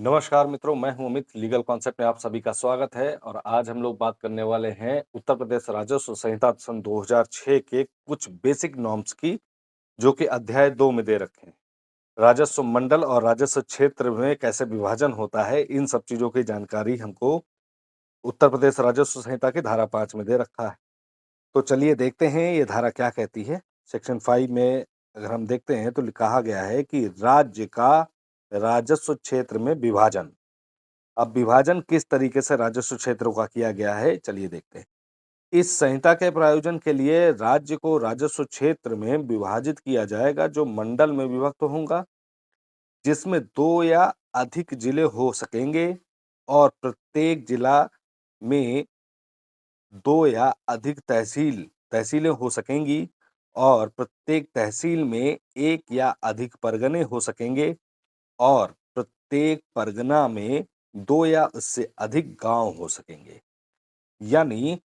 नमस्कार मित्रों, मैं हूं अमित। लीगल कॉन्सेप्ट में आप सभी का स्वागत है और आज हम लोग बात करने वाले हैं उत्तर प्रदेश राजस्व संहिता सन 2006 के कुछ बेसिक नॉर्म्स की, जो कि अध्याय 2 में दे रखे हैं। राजस्व मंडल और राजस्व क्षेत्र में कैसे विभाजन होता है, इन सब चीजों की जानकारी हमको उत्तर प्रदेश राजस्व संहिता की धारा 5 में दे रखा है। तो चलिए देखते हैं ये धारा क्या कहती है। सेक्शन 5 में अगर हम देखते हैं तो कहा गया है कि राज्य का राजस्व क्षेत्र में विभाजन। अब विभाजन किस तरीके से राजस्व क्षेत्रों का किया गया है, चलिए देखते हैं। इस संहिता के प्रायोजन के लिए राज्य को राजस्व क्षेत्र में विभाजित किया जाएगा, जो मंडल में विभक्त होगा, जिसमें 2 या अधिक जिले हो सकेंगे और प्रत्येक जिला में 2 या अधिक तहसीलें हो सकेंगी और प्रत्येक तहसील में 1 या अधिक परगने हो सकेंगे और प्रत्येक परगना में 2 या उससे अधिक गांव हो सकेंगे। यानी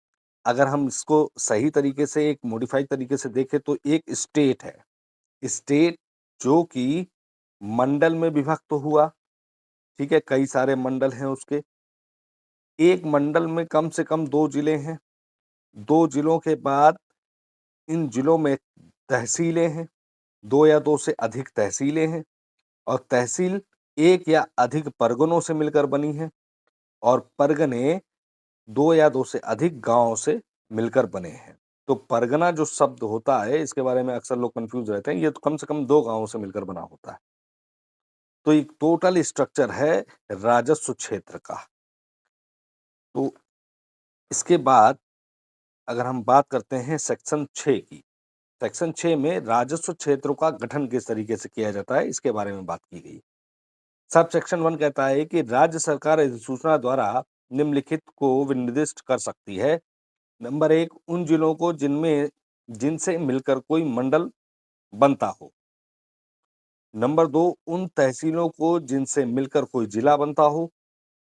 अगर हम इसको सही तरीके से एक मॉडिफाइड तरीके से देखें तो एक स्टेट है। स्टेट जो कि मंडल में विभक्त हुआ, ठीक है? कई सारे मंडल हैं उसके। एक मंडल में कम से कम 2 जिले हैं। 2 जिलों के बाद इन जिलों में तहसीलें हैं, 2 या 2 से अधिक तहसीलें हैं और तहसील 1 या अधिक परगनों से मिलकर बनी है और परगने 2 या 2 से अधिक गाँव से मिलकर बने हैं। तो परगना जो शब्द होता है, इसके बारे में अक्सर लोग कन्फ्यूज़ रहते हैं। ये तो कम से कम 2 गाँवों से मिलकर बना होता है। तो एक टोटल स्ट्रक्चर है राजस्व क्षेत्र का। तो इसके बाद अगर हम बात करते हैं सेक्शन 6 की। सेक्शन 6 में राजस्व क्षेत्रों का गठन किस तरीके से किया जाता है, इसके बारे में बात की गई। सब सेक्शन 1 कहता है कि राज्य सरकार अधिसूचना द्वारा निम्नलिखित को विनिर्दिष्ट कर सकती है। नंबर 1, उन जिलों को जिनसे मिलकर कोई मंडल बनता हो। नंबर 2, उन तहसीलों को जिनसे मिलकर कोई जिला बनता हो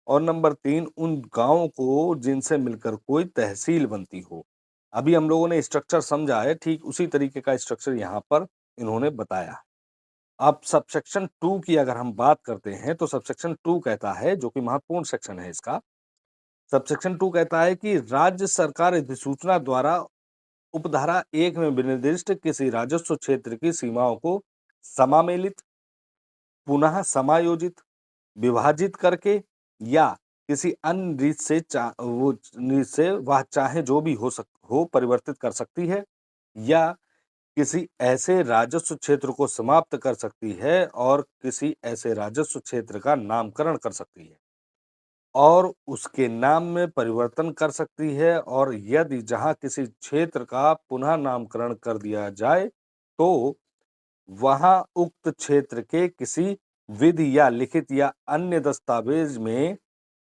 और नंबर 3, उन गाँवों को जिनसे मिलकर कोई तहसील बनती हो। अभी हम लोगों ने स्ट्रक्चर समझा है, ठीक उसी तरीके का स्ट्रक्चर यहाँ पर इन्होंने बताया। अब सबसेक्शन 2 की अगर हम बात करते हैं तो सबसेक्शन 2 कहता है, जो कि महत्वपूर्ण सेक्शन है इसका। सबसेक्शन 2 कहता है कि राज्य सरकार अधिसूचना द्वारा उपधारा 1 में विनिर्दिष्ट किसी राजस्व क्षेत्र की सीमाओं को समामेलित, पुनः समायोजित, विभाजित करके या किसी अन्य रीत से वह चाहे जो भी हो परिवर्तित कर सकती है या किसी ऐसे राजस्व क्षेत्र को समाप्त कर सकती है और किसी ऐसे राजस्व क्षेत्र का नामकरण कर सकती है और उसके नाम में परिवर्तन कर सकती है और यदि जहाँ किसी क्षेत्र का पुनः नामकरण कर दिया जाए, तो वहाँ उक्त क्षेत्र के किसी विधि या लिखित या अन्य दस्तावेज में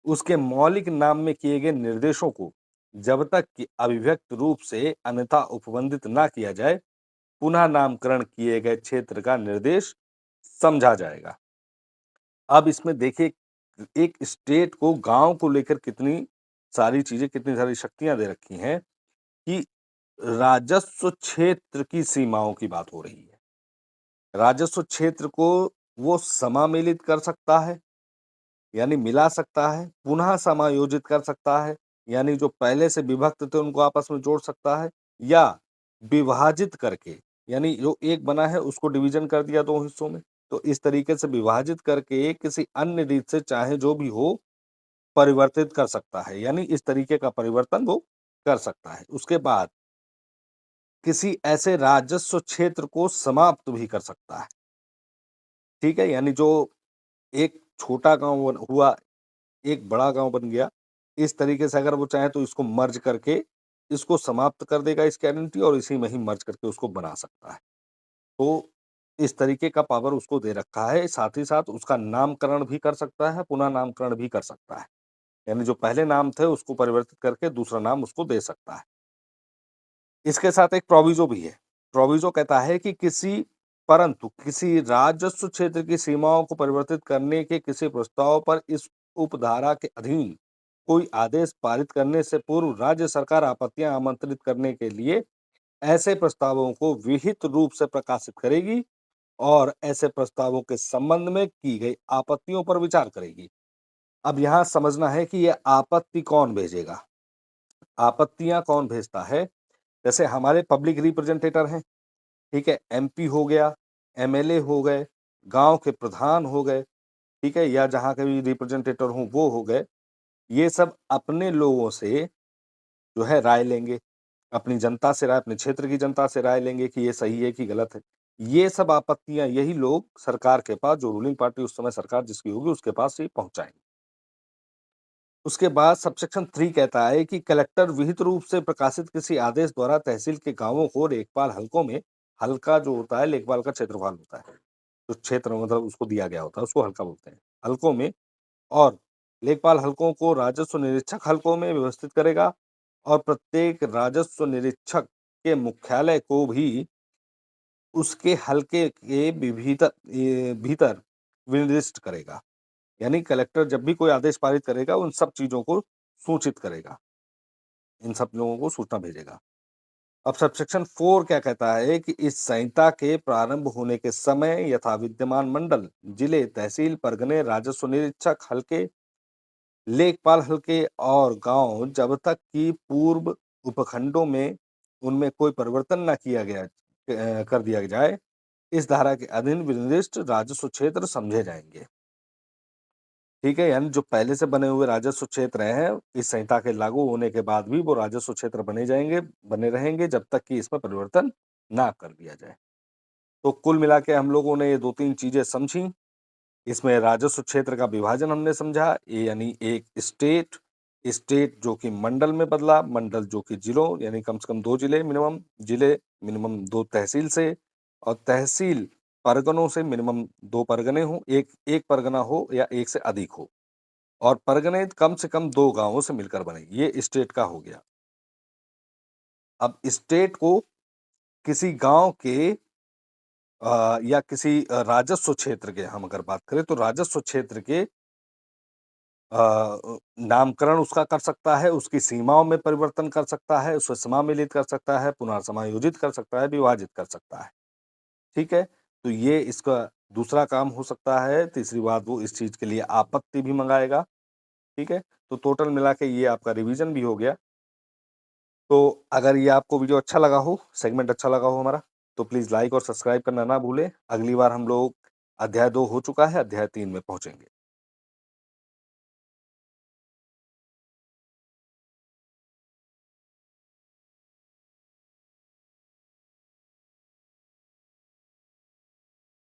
उसके मौलिक नाम में किए गए निर्देशों को जब तक कि अभिव्यक्त रूप से अन्यथा उपबंधित ना किया जाए, पुनः नामकरण किए गए क्षेत्र का निर्देश समझा जाएगा। अब इसमें देखिए, एक स्टेट को गाँव को लेकर कितनी सारी चीज़ें, कितनी सारी शक्तियाँ दे रखी हैं कि राजस्व क्षेत्र की सीमाओं की बात हो रही है। राजस्व क्षेत्र को वो समामेलित कर सकता है, यानी मिला सकता है, पुनः समायोजित कर सकता है, यानी जो पहले से विभक्त थे उनको आपस में जोड़ सकता है या विभाजित करके, यानी जो एक बना है उसको डिवीज़न कर दिया 2 हिस्सों में। तो इस तरीके से विभाजित करके किसी अन्य रीत से चाहे जो भी हो परिवर्तित कर सकता है, यानी इस तरीके का परिवर्तन वो कर सकता है। उसके बाद किसी ऐसे राजस्व क्षेत्र को समाप्त भी कर सकता है, ठीक है? यानी जो एक छोटा गाँव हुआ, एक बड़ा गाँव बन गया, इस तरीके से अगर वो चाहे तो इसको मर्ज करके इसको समाप्त कर देगा इसकी आइडेंटिटी और इसी में ही मर्ज करके उसको बना सकता है। तो इस तरीके का पावर उसको दे रखा है, साथ ही साथ उसका नामकरण भी कर सकता है, पुनः नामकरण भी कर सकता है। यानी जो पहले नाम थे उसको परिवर्तित करके दूसरा नाम उसको दे सकता है। इसके साथ एक प्रोविज़ो भी है। प्रोविज़ो कहता है कि किसी राजस्व क्षेत्र की सीमाओं को परिवर्तित करने के किसी प्रस्ताव पर इस उपधारा के अधीन कोई आदेश पारित करने से पूर्व राज्य सरकार आपत्तियां आमंत्रित करने के लिए ऐसे प्रस्तावों को विहित रूप से प्रकाशित करेगी और ऐसे प्रस्तावों के संबंध में की गई आपत्तियों पर विचार करेगी। अब यहाँ समझना है कि ये आपत्ति कौन भेजेगा? आपत्तियाँ कौन भेजता है? जैसे हमारे पब्लिक रिप्रेजेंटेटर हैं, ठीक है? एमपी हो गया, एमएलए हो गए, गाँव के प्रधान हो गए, ठीक है? या जहाँ के भी रिप्रेजेंटेटर हों वो हो गए। ये सब अपने लोगों से जो है राय लेंगे, अपनी जनता से राय, अपने क्षेत्र की जनता से राय लेंगे कि ये सही है कि गलत है। ये सब आपत्तियाँ यही लोग सरकार के पास, जो रूलिंग पार्टी उस समय सरकार जिसकी होगी उसके पास ये पहुँचाएँगे। उसके बाद सबसेक्शन 3 कहता है कि कलेक्टर विहित रूप से प्रकाशित किसी आदेश द्वारा तहसील के गाँवों को लेखपाल हलकों में, हल्का जो होता है लेखपाल का क्षेत्रफल होता है, जो क्षेत्र मतलब उसको दिया गया होता है उसको हल्का बोलते हैं, हलकों में, और लेखपाल हलकों को राजस्व निरीक्षक हलकों में व्यवस्थित करेगा और प्रत्येक राजस्व निरीक्षक के मुख्यालय को भी उसके हलके के भीतर विनिर्दिष्ट करेगा। यानी कलेक्टर जब भी कोई आदेश पारित करेगा, उन सब चीज़ों को सूचित करेगा। इन सब लोगों को सूचना भेजेगा। अब सबसेक्शन 4 क्या कहता है कि इस संहिता के प्रारंभ होने के समय यथा विद्यमान मंडल, जिले, तहसील, परगने, राजस्व निरीक्षक हलके, लेखपाल हलके और गाँव जब तक कि पूर्व उपखंडों में उनमें कोई परिवर्तन न किया गया कर दिया जाए, इस धारा के अधीन विनिर्दिष्ट राजस्व क्षेत्र समझे जाएँगे। ठीक है? यानी जो पहले से बने हुए राजस्व क्षेत्र हैं, इस संहिता के लागू होने के बाद भी वो राजस्व क्षेत्र बने रहेंगे जब तक कि इसमें परिवर्तन ना कर दिया जाए। तो कुल मिला के हम लोगों ने ये 2-3 चीज़ें समझी। इसमें राजस्व क्षेत्र का विभाजन हमने समझा, ये यानी एक स्टेट, स्टेट जो कि मंडल में बदला, मंडल जो कि जिलों यानी कम से कम 2 जिले मिनिमम 2 तहसील से, और तहसील परगनों से मिनिमम 2 परगने हों, 1 परगना हो या 1 से अधिक हो। और परगने कम से कम 2 गाँवों से मिलकर बने, ये स्टेट का हो गया। अब स्टेट को किसी गाँव के या किसी राजस्व क्षेत्र के, हम अगर बात करें तो राजस्व क्षेत्र के नामकरण उसका कर सकता है, उसकी सीमाओं में परिवर्तन कर सकता है, उसे समामिलित कर सकता है, पुनर्समायोजित कर सकता है, विभाजित कर सकता है। ठीक है? तो ये इसका दूसरा काम हो सकता है। तीसरी बात, वो इस चीज़ के लिए आपत्ति भी मंगाएगा। ठीक है? तो टोटल मिला के ये आपका रिवीजन भी हो गया। तो अगर ये आपको वीडियो अच्छा लगा हो, सेगमेंट अच्छा लगा हो हमारा, तो प्लीज़ लाइक और सब्सक्राइब करना ना भूलें। अगली बार हम लोग अध्याय 2 हो चुका है, अध्याय 3 में पहुँचेंगे।